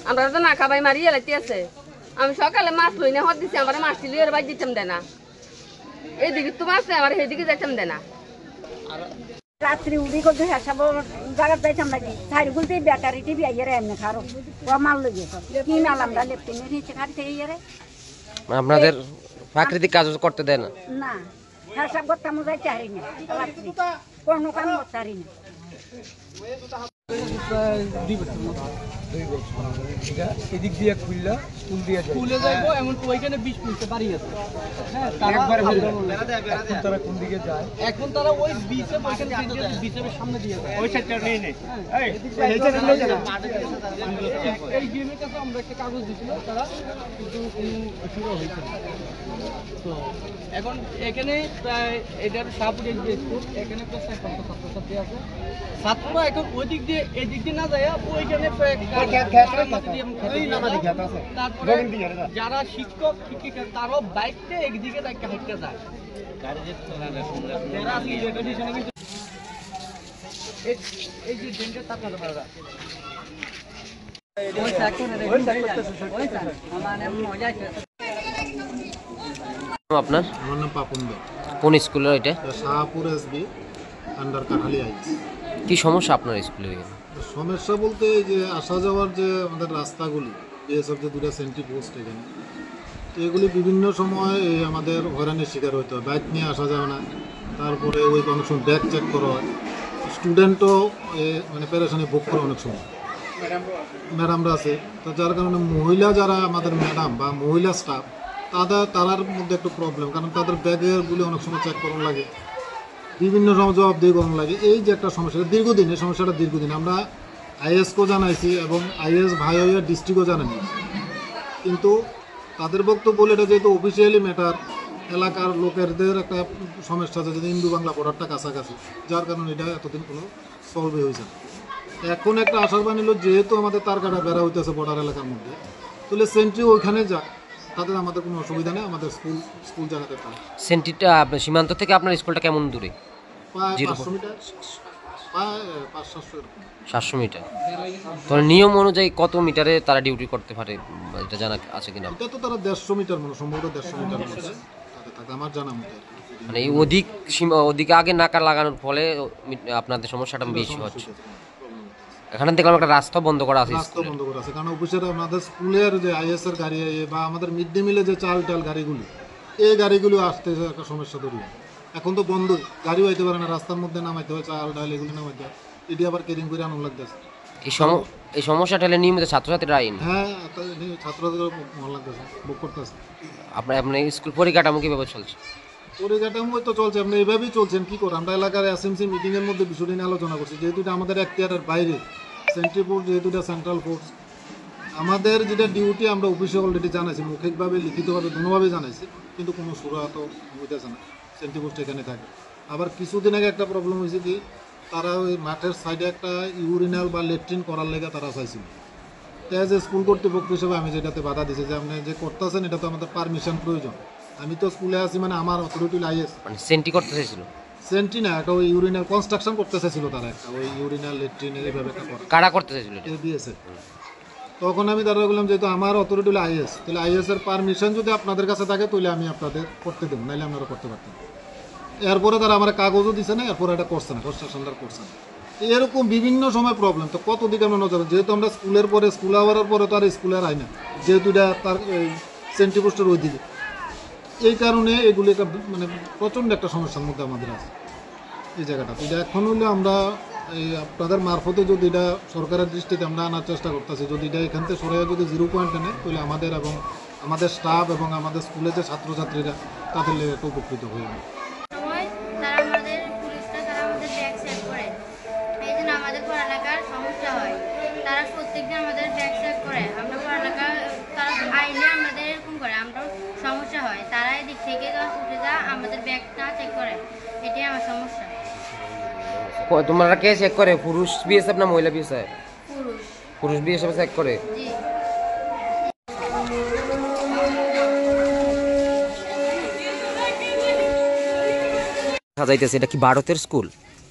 আমরা তো না খাবাই মারিয়ে লাইতে আছে। আমি সকালে মাছ লই না হদ দিছি, আমার মাছটি লইয়ের বাই দিতাম দেনা, এইদিকে তো মাছ আমার সেদিকে যাইতাম দেনা। রাত্রি উড়ি করতে হিসাব জায়গা যাইতাম নাকি সাইড গুলতে ব্যাটারি টিভি আইয়ারে এমনি খারো ও মাল লই গেছে কি মাল আমরা লেফটেনের নিচে খাইতে আইয়ারে। আপনাদের প্রাকৃতিক কাজ করতে দেয় না? না হিসাব করতাম যাইতে হারি না, রাত্রি কোনো কাম করতে হারি না। এদিক দিয়ে খুললা স্কুলে যাইবো এমন ওইখানে 20 বাড়ি আছে। হ্যাঁ তারা কোন দিকে যায় এখন? তারা ওই বিচে ওইখানে বিচের সামনে দিয়ে যায়, ওই সাইডটা নেই নেই এই গেমের কাছে আমরা একটা কাগজ দিছিল, তারা কিন্তু কোনো হয়েছে না। তো এখন এখানে প্রায় এটার সাপুরে স্কুল, এখানে প্রায় 60 ছাত্রছাত্রী আছে। ছাত্ররা এখন ওই দিক দিয়ে এদিক দিয়ে না যায় ওইখানে তারপরে যারা শিক্ষক শিক্ষিকা তারাও বাইকটা একদিকে হাঁটতে যায়। এই যে ডেন্টের তাপমাত্রা আপনার? আমার নাম পাপন দে। কোন স্কুলের এটা? শাহপুর এসবি আন্ডার কাঠালি হাইস। কি সমস্যা আপনার স্কুলে? সমস্যা বলতে যে আসা যাওয়ার যে আমাদের রাস্তাগুলি, এসব যে দুটা সেন্ট্রি পোস্ট এখানে, তো এগুলি বিভিন্ন সময় আমাদের হয়রানির শিকার হতে হয়। বাইক নিয়ে আসা যাবে না, তারপরে ওই অনেক সময় ব্যাগ চেক করা হয়, স্টুডেন্টও মানে পেরেশানি ভোগ করে অনেক সময়। ম্যাডামরা আছে, তো যার কারণে মহিলা যারা আমাদের ম্যাডাম বা মহিলা স্টাফ তারার মধ্যে একটু প্রবলেম, কারণ তাদের ব্যাগেরগুলি অনেক সময় চেক করানো লাগে, বিভিন্ন সময় জবাবদিহি করানো লাগে। এই যে একটা সমস্যা দীর্ঘদিন, এই সমস্যাটা দীর্ঘদিন আমরা আইএসকেও জানাইছি এবং আইএস ভাই হইয়া ডিস্ট্রিক্টও জানাই, কিন্তু তাদের বক্তব্য বলে এটা যেহেতু অফিসিয়ালি ম্যাটার, এলাকার লোকেরদের একটা সমস্যা আছে, যদি ইন্দু বাংলা বর্ডারটা কাছাকাছি, যার কারণে এটা এতদিন কোনো সলভই হয়েছে না। এখন একটা আশার বাণী হলো, যেহেতু আমাদের তার কাটা বেড়া হইতেছে বর্ডার এলাকার মধ্যে, তাহলে সেন্ট্রি ওইখানে যাক, তাদের আমাদের কোনো অসুবিধা নেই। আমাদের স্কুল জায়গাতে পায়। সেন্ট্রিটা সীমান্ত থেকে আপনার স্কুলটা কেমন দূরে? প্রায় 500 মিটার, প্রায় 500-700 মিটার। তাহলে নিয়ম অনুযায়ী কত মিটারে তারা ডিউটি করতে পারে এটা জানা আছে কিনা? এটা তো তারা 150 মিটার মনে সম্ভবত 150 মিটার মধ্যে থাকে আমার জানা মতে। মানে এই ওদিকে আগে নাকা লাগানোর ফলে আপনাদের সমস্যাটা বেশি হচ্ছে। এখানে দেখলাম একটা রাস্তা বন্ধ করা আছে। রাস্তা বন্ধ করা আছে কারণ অফিসের আমাদের স্কুলের যে আইএস এর গাড়ি বা আমাদের মিড ডে মিলে যে চাল গাড়িগুলি, এই গাড়িগুলো আসতে একটা সমস্যা তৈরি হয়। এখন তো বন্ধই, গাড়িও আইতে পারে না, রাস্তার মধ্যে নামাইতে হয়, চাল ডাল এগুলি নামাইতে হয়, এটি আবার কেরিং করে আনন্দ লাগতেছে। এই সমস্যাটা হলে নিয়মিত ছাত্রছাত্রীরা আইন, হ্যাঁ ছাত্রদের মন লাগতেছে, বুক করতেছে। আপনার স্কুল পরিকাঠামো কীভাবে চলছে? পরিকাঠামো তো চলছে, আপনি এইভাবেই চলছেন। কী করে আমরা এলাকার এসএমসি মিটিংয়ের মধ্যে বিষয়টি নিয়ে আলোচনা করছি, যেহেতু এটা আমাদের এখতিয়ারের বাইরে, সেন্ট্রি ফোর্স যেহেতু এটা সেন্ট্রাল ফোর্স, আমাদের যেটা ডিউটি আমরা অফিসে অলরেডি জানাইছি, মৌখিকভাবে লিখিতভাবে দুভাবে জানাইছি, কিন্তু কোনো সুরা তো হইতেছে না। সেন্ট্রি ফোর্স এখানে থাকে। আবার কিছুদিন আগে একটা প্রবলেম হয়েছে কি, তারা ওই মাঠের সাইডে একটা ইউরিনাল বা ল্যাট্রিন করার লেগে তারা চাইছিল। অ্যাজ এ স্কুল কর্তৃপক্ষ হিসেবে আমি যেটাতে বাধা দিয়েছি যে আপনি যে করতেছেন এটা তো আমাদের পারমিশন প্রয়োজন। আমি তো স্কুলে আছি, মানে আমার অথরিটি আইএস মানে সেন্ট্রি করতে চাইছিল, সেন্ট্রি না, একটা ওই ইউরিনাল কনস্ট্রাকশন করতে চাইছিল তারা, একটা ওই ইউরিনাল ল্যাট্রিন এইভাবে একটা কারা করতে চাইছিল দিয়েছে। তখন আমি তারা বললাম যেহেতু আমার অথরিটি হলো আইএস, তাহলে আইএস এর পারমিশন যদি আপনাদের কাছে থাকে তাহলে আমি আপনাদের করতে দেবো, নাহলে আপনারা করতে পারতেন। এরপরে তারা আমার কাগজও দিচ্ছে না, এরপরে এটা করছে না, কনস্ট্রাকশনটা করছে না। এরকম বিভিন্ন সময় প্রবলেম। তো কত দিকে আমরা নজর, যেহেতু আমরা স্কুলের পরে স্কুল আওয়ারের পরে তো আর স্কুলের আই না, যেহেতু এটা তার সেন্ট্রি পোস্টের ওই দিকে, এই কারণে এগুলি একটা মানে প্রচণ্ড একটা সমস্যার মধ্যে আমাদের আছে এই জায়গাটা। এটা এখন হলে আমরা এই আপনাদের মারফতে যদি এটা সরকারের দৃষ্টিতে আমরা আনার চেষ্টা করতেছি, যদি এটা এখান থেকে সরে যদি 0 পয়েন্টে নেয়, তাহলে আমাদের এবং আমাদের স্টাফ এবং আমাদের স্কুলের যে ছাত্রছাত্রীরা তাদের একটু উপকৃত হয়ে যাবে। তারা প্রত্যেকদিন আমাদের ব্যাগ চেক করে, আমরা পড়ালেখা তারা আইলে আমাদের এরকম করে, আমরা সমস্যা হয়, তারা এদিক থেকে উঠে যা আমাদের ব্যাগটা চেক করে, এটাই আমার সমস্যা। তোমরা কে চেক করে? পুরুষ বিএসএফ না মহিলা বিএসএফ? পুরুষ বিএসএফ চেক করে। জি। যাইতেছে এটা কি ভারতের স্কুল?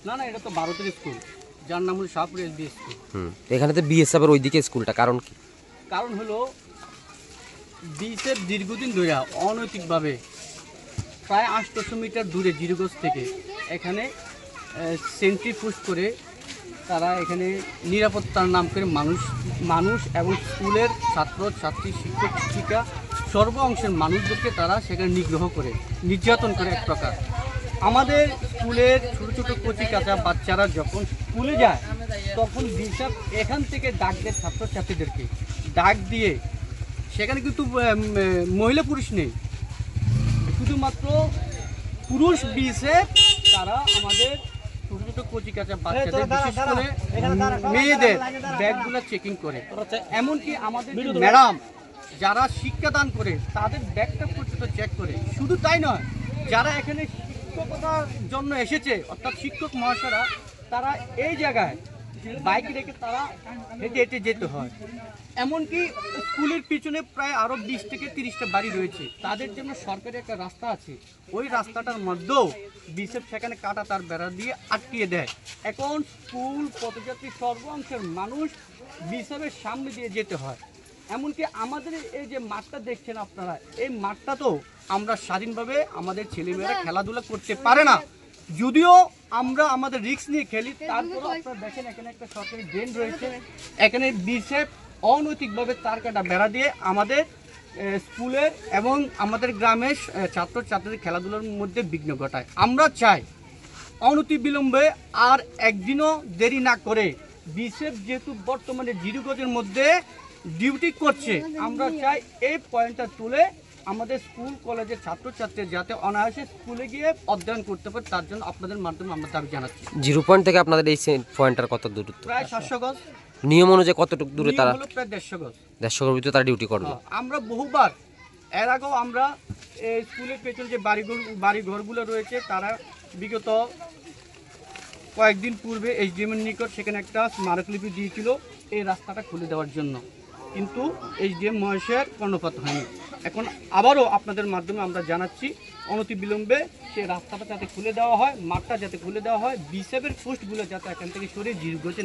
না না, এটা তো ভারতের স্কুল, যার নাম হলো শাহপুর এসবি স্কুল। এখানে তো বিএসএফ এর ওইদিকে স্কুলটা, কারণ কি? কারণ হলো বিএসএফ দীর্ঘদিন ধরে অনৈতিকভাবে প্রায় 800 মিটার দূরে জিরোগঞ্জ থেকে এখানে সেন্ট্রিফুজ করে তারা এখানে নিরাপত্তার নাম করে মানুষ এবং স্কুলের ছাত্র ছাত্রী শিক্ষক শিক্ষিকা সর্ব অংশের মানুষদেরকে তারা সেখানে নিগ্রহ করে নির্যাতন করে এক প্রকার। আমাদের স্কুলের ছোটো ছোটো কচি কাঁচা বাচ্চারা যখন স্কুলে যায় তখন বিএসএফ এখান থেকে ডাক দেয় ছাত্রছাত্রীদেরকে, ডাক দিয়ে সেখানে কিন্তু মহিলা পুরুষ নেই, শুধুমাত্র পুরুষ বিএসএফ তারা আমাদের ছোটো ছোটো কচি কাঁচা বাচ্চাদের বিশেষ করে মেয়েদের ব্যাগগুলো চেকিং করে। এমনকি আমাদের ম্যাডাম যারা শিক্ষাদান করে তাদের ব্যাগটা পর্যন্ত চেক করে। শুধু তাই নয়, যারা এখানে শিক্ষকতার জন্য এসেছে অর্থাৎ শিক্ষক মহাশয়রা তারা এই জায়গায় বাইক রেখে তারা হেঁটে হেঁটে যেতে হয়। এমনকি স্কুলের পিছনে প্রায় আরও 20 থেকে 30টা বাড়ি রয়েছে, তাদের জন্য সরকারি একটা রাস্তা আছে, ওই রাস্তাটার মধ্যেও বিএসএফ সেখানে কাটা তার বেড়া দিয়ে আটকিয়ে দেয়। এখন স্কুল পথযাত্রী সর্ব অংশের মানুষ বিএসএফের সামনে দিয়ে যেতে হয়। এমনকি আমাদের এই যে মাঠটা দেখছেন আপনারা, এই মাঠটা তো আমরা স্বাধীনভাবে আমাদের ছেলেমেয়েরা খেলাধুলা করতে পারে না, যদিও আমরা আমাদের রিস্ক নিয়ে খেলি, তারপরেও আপনারা দেখেন এখানে একটা সরকারি ড্রেন রয়েছে, এখানে বিএসএফ অনৈতিকভাবে তার কাটা বেড়া দিয়ে আমাদের স্কুলের এবং আমাদের গ্রামের ছাত্রছাত্রীদের খেলাধুলার মধ্যে বিঘ্ন ঘটায়। আমরা চাই অনতিবিলম্বে আর একদিনও দেরি না করে বিএসএফ যেহেতু বর্তমানে জিরোগঞ্জের মধ্যে ডিউটি করছে, আমরা চাই এই পয়েন্টটা তুলে আমাদের স্কুল কলেজের ছাত্রছাত্রীরা যাতে অনায়াসে স্কুলে গিয়ে অধ্যয়ন করতে পারে তার জন্য আপনাদের মাধ্যমে আমরা দাবি জানাচ্ছি। 0 পয়েন্ট থেকে আপনাদের এই পয়েন্টটার কত দূরত্ব? প্রায় 700 গজ। নিয়ম অনুযায়ী কতটুকু দূরে তারা? প্রায় 150 গজ। 150 গজের ভিতরে তারা ডিউটি করবে। আমরা বহুবার এর আগেও আমরা এই স্কুলের পেছনে যে বাড়িঘরগুলো রয়েছে তারা বিগত কয়েকদিন পূর্বে এইচডিএমের নিকট সেখানে একটা স্মারকলিপি দিয়েছিল এই রাস্তাটা খুলে দেওয়ার জন্য, কিন্তু এইচডিএম মহাশয়ের কর্ণপাত হয়নি। এখন আবারও আপনাদের মাধ্যমে আমরা জানাচ্ছি অনতিবিলম্বে সেই রাস্তাটা যাতে খুলে দেওয়া হয়, মাঠটা যাতে খুলে দেওয়া হয়, বিএসএফের পোস্টগুলো যাতে এখান থেকে সরিয়ে জিরোগঞ্জে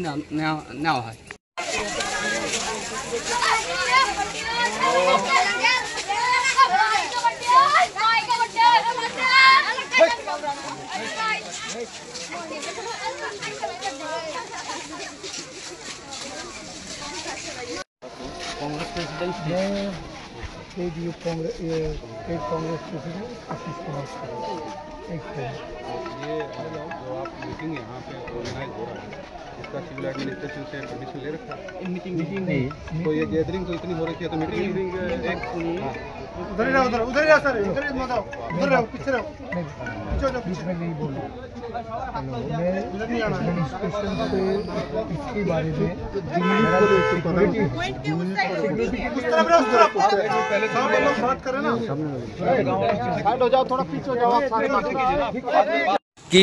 নেওয়া হয়। कांग्रेस प्रेसिडेंट कांग्रेस प्रेसिडेंट आशीष कुमार एक ये जो आप मीटिंग यहाँ पे ऑर्गेनाइज हो रहा है इसका सिविल एडमिनिस्ट्रेशन से परमिशन ले रखा है? मीटिंग नहीं, तो ये गैदरिंग तो इतनी हो रही है, तो मीटिंग एक उधर ही रहो सर, इधर ही मत आओ, उधर रहो, पीछे रहो, इसमें नहीं बोलो। मैं एडमिनिस्ट्रेशन से इसके बारे में पहले बात करें ना, साइड हो जाओ, थोड़ा पीछे हो जाओ, सारे बात कीजिए। কি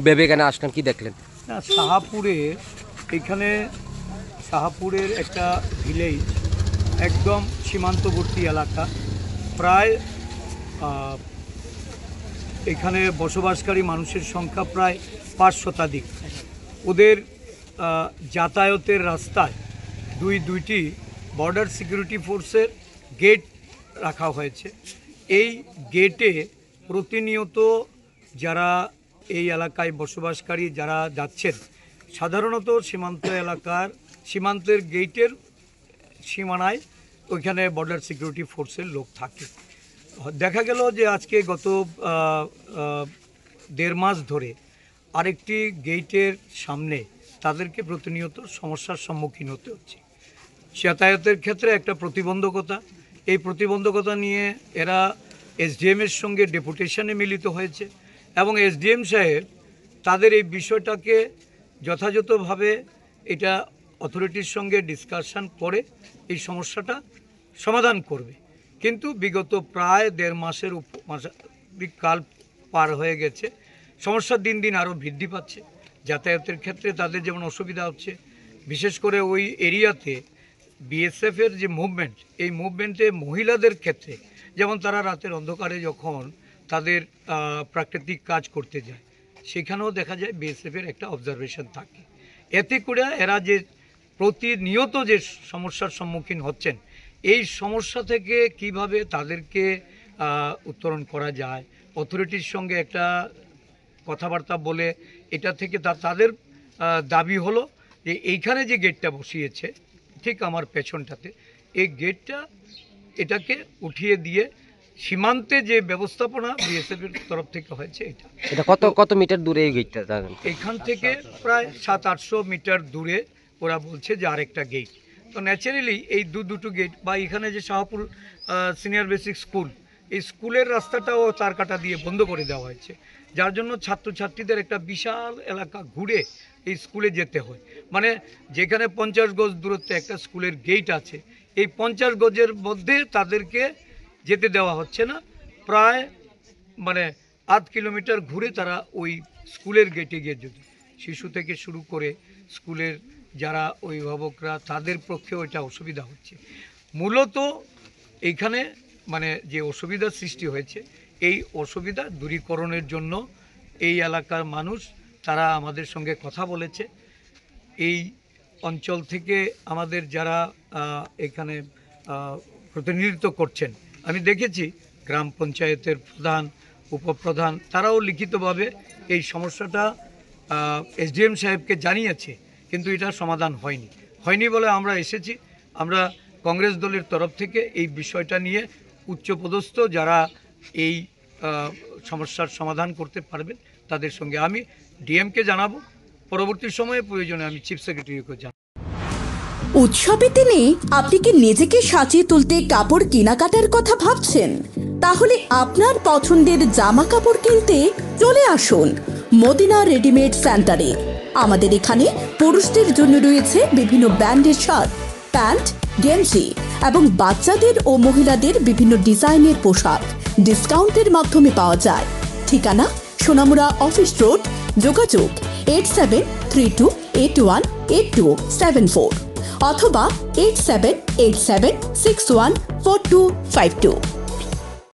ভেবে এখানে আসলেন, কি দেখলেন? শাহাপুরের একটা ভিলেজ, একদম সীমান্তবর্তী এলাকা, প্রায় এখানে বসবাসকারী মানুষের সংখ্যা প্রায় 5 শতাধিক। ওদের যাতায়াতের রাস্তায় দুইটি বর্ডার সিকিউরিটি ফোর্সের গেট রাখা হয়েছে। এই গেটে প্রতিনিয়ত যারা এই এলাকায় বসবাসকারী যারা যাচ্ছেন, সাধারণত সীমান্তের গেটের সীমানায় ওইখানে বর্ডার সিকিউরিটি ফোর্সের লোক থাকে। দেখা গেল যে আজকে গত 1.5 মাস ধরে আরেকটি গেটের সামনে তাদেরকে প্রতিনিয়ত সমস্যার সম্মুখীন হতে হচ্ছে। যাতায়াতের ক্ষেত্রে একটা প্রতিবন্ধকতা, এই প্রতিবন্ধকতা নিয়ে এরা এসডিএমের সঙ্গে ডেপুটেশনে মিলিত হয়েছে এবং এসডিএম সাহেব তাদের এই বিষয়টাকে যথাযথভাবে এটা অথরিটির সঙ্গে ডিসকাশন করে এই সমস্যাটা সমাধান করবে। কিন্তু বিগত প্রায় 1.5 মাসের কাল পার হয়ে গেছে, সমস্যা দিন দিন আরও বৃদ্ধি পাচ্ছে। যাতায়াতের ক্ষেত্রে তাদের যেমন অসুবিধা হচ্ছে, বিশেষ করে ওই এরিয়াতে বিএসএফের যে মুভমেন্ট, এই মুভমেন্টে মহিলাদের ক্ষেত্রে যেমন তারা রাতের অন্ধকারে যখন তাদের প্রাকৃতিক কাজ করতে যায়, সেখানেও দেখা যায় বিএসএফের একটা অবজারভেশন থাকে। এতে করে এরা যে প্রতিনিয়ত যে সমস্যার সম্মুখীন হচ্ছেন, এই সমস্যা থেকে কিভাবে তাদেরকে উত্তরণ করা যায়, অথরিটির সঙ্গে একটা কথাবার্তা বলে এটা থেকে তাদের দাবি হলো যে এইখানে যে গেটটা বসিয়েছে ঠিক আমার পেছনটাতে, এই গেটটা এটাকে উঠিয়ে দিয়ে সীমান্তে যে ব্যবস্থাপনা বিএসএফের তরফ থেকে হয়েছে এটা কত মিটার দূরে এই গেটটা? এখান থেকে প্রায় 700-800 মিটার দূরে ওরা বলছে যে আরেকটা গেট। তো ন্যাচারালি এই দুটো গেট বা এখানে যে শাহপুর সিনিয়র বেসিক স্কুল, এই স্কুলের রাস্তাটাও তার কাটা দিয়ে বন্ধ করে দেওয়া হয়েছে, যার জন্য ছাত্রছাত্রীদের একটা বিশাল এলাকা ঘুরে এই স্কুলে যেতে হয়। মানে যেখানে 50 গজ দূরত্বে একটা স্কুলের গেট আছে, এই 50 গজের মধ্যে তাদেরকে যেতে দেওয়া হচ্ছে না, প্রায় মানে 8 কিলোমিটার ঘুরে তারা ওই স্কুলের গেটে গিয়ে, যদি শিশু থেকে শুরু করে স্কুলের যারা অভিভাবকরা তাদের পক্ষে ওইটা অসুবিধা হচ্ছে। মূলত এইখানে মানে যে অসুবিধার সৃষ্টি হয়েছে, এই অসুবিধা দূরীকরণের জন্য এই এলাকার মানুষ তারা আমাদের সঙ্গে কথা বলেছে। এই অঞ্চল থেকে আমাদের যারা এখানে প্রতিনিধিত্ব করছেন, আমি দেখেছি গ্রাম পঞ্চায়েতের প্রধান, উপপ্রধান, তারাও লিখিতভাবে এই সমস্যাটা এসডিএম সাহেবকে জানিয়েছে, কিন্তু এটা সমাধান হয়নি বলে আমরা এসেছি। আমরা কংগ্রেস দলের তরফ থেকে এই বিষয়টা নিয়ে উচ্চপদস্থ যারা এই সমস্যার সমাধান করতে পারবেন তাদের সঙ্গে আমি ডিএমকে জানাবো, পরবর্তী সময়ে প্রয়োজনে আমি চিফ সেক্রেটারিকে জানাবো। উৎসবের দিনে আপনি কি নিজেকে সাজিয়ে তুলতে কাপড় কেনাকাটার কথা ভাবছেন? তাহলে আপনার পছন্দের জামা কাপড় কিনতে চলে আসুন মদিনা রেডিমেড সেন্টারে। আমাদের এখানে পুরুষদের জন্য রয়েছে বিভিন্ন ব্র্যান্ডের শার্ট, প্যান্ট, গেঞ্জি এবং বাচ্চাদের ও মহিলাদের বিভিন্ন ডিজাইনের পোশাক ডিসকাউন্টের মাধ্যমে পাওয়া যায়। ঠিকানা সোনামুড়া অফিস রোড, যোগাযোগ 8732818274 অথবা 8787614252।